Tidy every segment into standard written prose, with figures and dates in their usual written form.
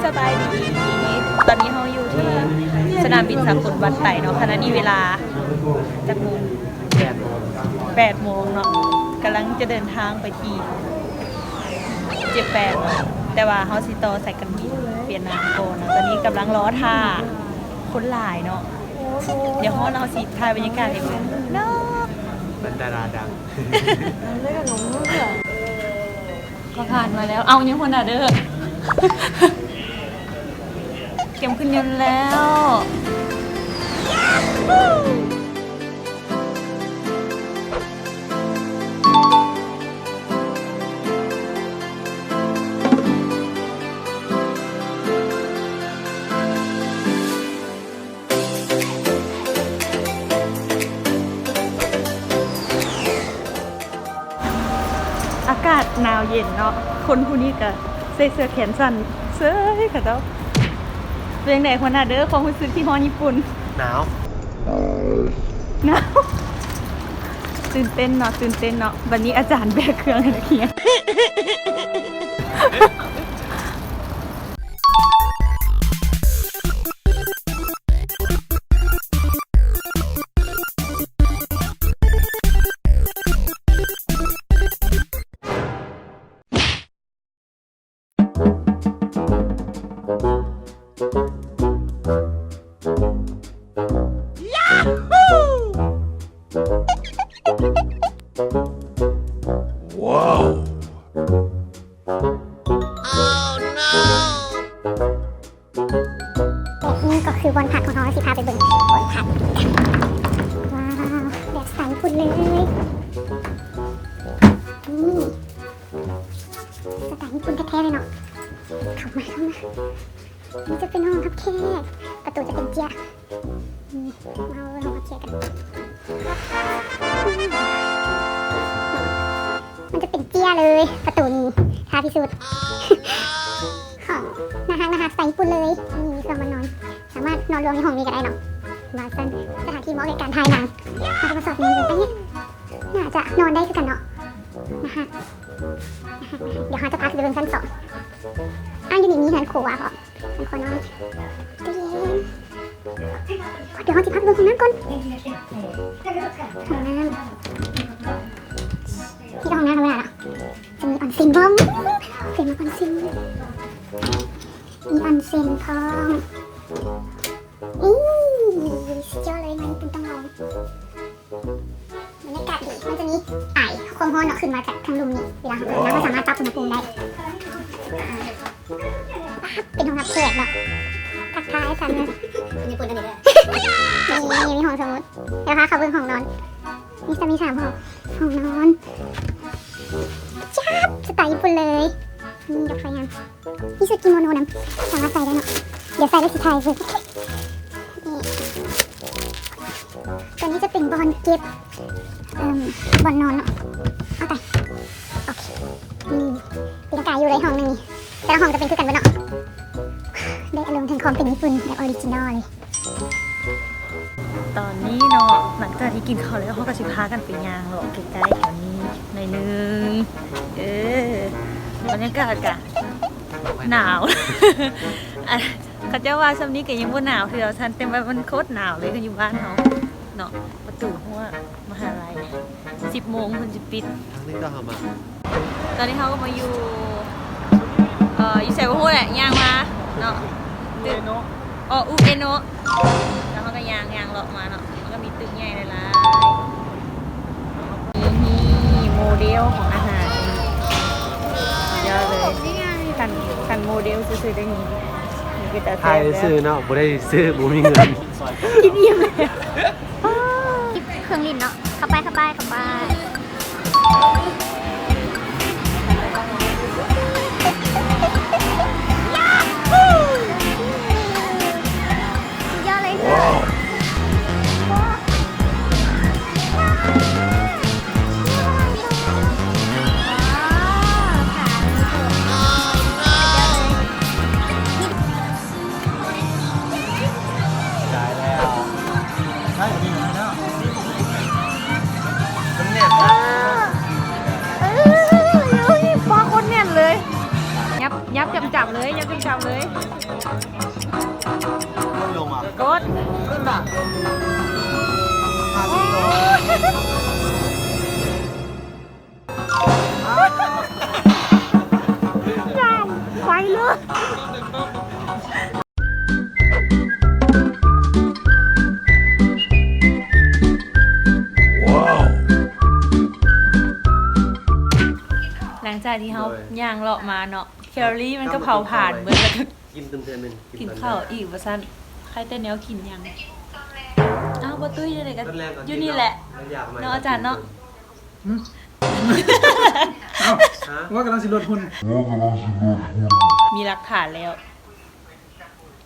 สบายดีตอนนี้เราอยู่ที่สนามบินสากลวันไต่เนาะขณะนี้เวลาจากโมง8 โมงเนาะกำลังจะเดินทางไปที่เจแปนแต่ว่าเขาสิต่อใส่กันบินเปลี่ยนนามโกนตอนนี้กำลังรอท่าคนหลายเนาะเดี๋ยวเราสิถ่ายบรรยากาศให้เพื่อนเนาะเป็นดาราดังก็ผ่านมาแล้วเอายังคนอ่ะเด้อเก็บขึ้นยนต์แล้วอากาศหนาวเย็นเนาะคนผู้นี้ก็ใส่เสื้อแขนสั้นเสื้อค่ะเจ้าเรื่องไหนคนหน้าเด้อความรู้สึกที่ฮอนญี่ปุ่นหนาวตื่นเต้นเนาะวันนี้อาจารย์แบกเครื่องอะไรเงี้ยว้าวนี่ก็คือบอลผักของเราสิพาไปเบิ่งบอลผักว้าวแบบใสฝุ่นเลยนี่สไตล์ญี่ปุ่นแท้ๆเลยเนาะเข้ามานี่จะเป็นห้องรับแขกประตูจะเป็นเจียมาห้องรับแขกกันมันจะเป็นเจียเลยประตูนี้ท้าพิสูจน์ของนะคะสไตล์ญี่ปุ่นเลยมีเครื่องมานอนสามารถนอนรวมในห้องนี้ก็ได้เนาะบาซันสถานที่เหมาะกับการถ่ายหนังมาจะมาสอบเรียนอยู่ตรงนี้น่าจะนอนได้คือกันเนาะนะคะเดี๋ยวเขาจะพักอยู่บนชั้น2อยู่นี่มีเฮือนครัวเหรอเฮือนครัวนอนตู้เย็นเดี๋ยวเขาจะพักบนห้องน้ำก่อนห้องน้ำที่ห้องน้ำทำไมล่ะจะมีออนเซ็นบ้องเซ็นมาออนเซ็นมีออนเซ็นพร้อมสุดยอดเลยมันเป็นต้องลองบรรยากาศดีมันจะมีไอความร้อนเนาะขึ้นมาจากทางลมนี่เวลาเราเปิดน้ำก็สามารถปรับอุณหภูมิได้เป็นห้องรับแขกเนาะทักทายกันนะญี่ปุ่นกันเลยมีห้องสมุดเดี๋ยวพาเขาเบิ่งห้องนอนนี่จะมี3ห้องนอนจับสไตล์ญี่ปุ่นเลยนี่ดอกไฟงามนี่ชุดกิโมโนนะสามารถใส่ได้เนาะเดี๋ยวใส่ได้สีไทยเลยตัวนี้จะเป็นบอลเก็บบอลนอนเนาะเอาไปโอเคปีนกายอยู่ในห้องนึงนี่แต่ละห้องจะเป็นคือกันบ่เนาะได้อารมณ์ถึงความเป็นญี่ปุ่นแบบออริจินอลเลยตอนนี้เนาะหลังจากที่กินข้าวแล้วเขาก็สิพากันไปย่างเลาะใกล้ๆแถวนี้ในนึงบรรยากาศกะหนาวเขาจะว่าช่วงนี้ก็ยังบ่หนาวที่เราทันแต่ว่ามันโคตรหนาวเลยกันอยู่บ้านเขาเนาะประตูหัวมหาลัย10 โมงมันจะปิดนี่ก็ทำมาตอนนี้เขาก็มาอยู่อยู่ไซโบโฮแหละย่างมาเนาะอุเอโนะอุเอโนะแล้วเขาก็ย่างเลาะมาเนาะมันก็มีตึกใหญ่เลยล่ะมีโมเดลของอาหารเยอะเลยกันโมเดลซื้อๆได้นี่ถ่ายซื้อเนาะบ่ได้ซื้อบ่มีเงินกินอิ่มเลยเครื่องลิ้นเนาะเข้าไปยอดเลยได้แล้วใช่มีเนาะปอคนเนี่ยเลยยับจับเลย งจากที่เขาย่างเลาะมาเนาะแคลอรี่มันก็เผาผ่านเบิดแล้วก็ กินเต็มเต็มเป็น กินข้าวอีกว่าซั่นใครแต่แนวกินยังอ้าวบ่ตุ้ยจังได๋ก็อยู่นี่แหละเนาะอาจารย์เนาะ เอ้าว่ากำลังสิลดหุ่น มีหลักฐานแล้ว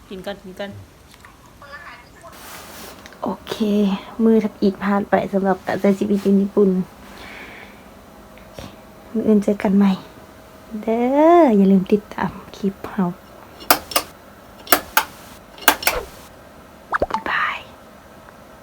กินก่อนโอเค มือทักอีกผ่านไปสำหรับการใช้ชีวิตอยู่ญี่ปุ่นมื้ออื่นเจอกันใหม่ เด้ออย่าลืมติดตามคลิปเฮา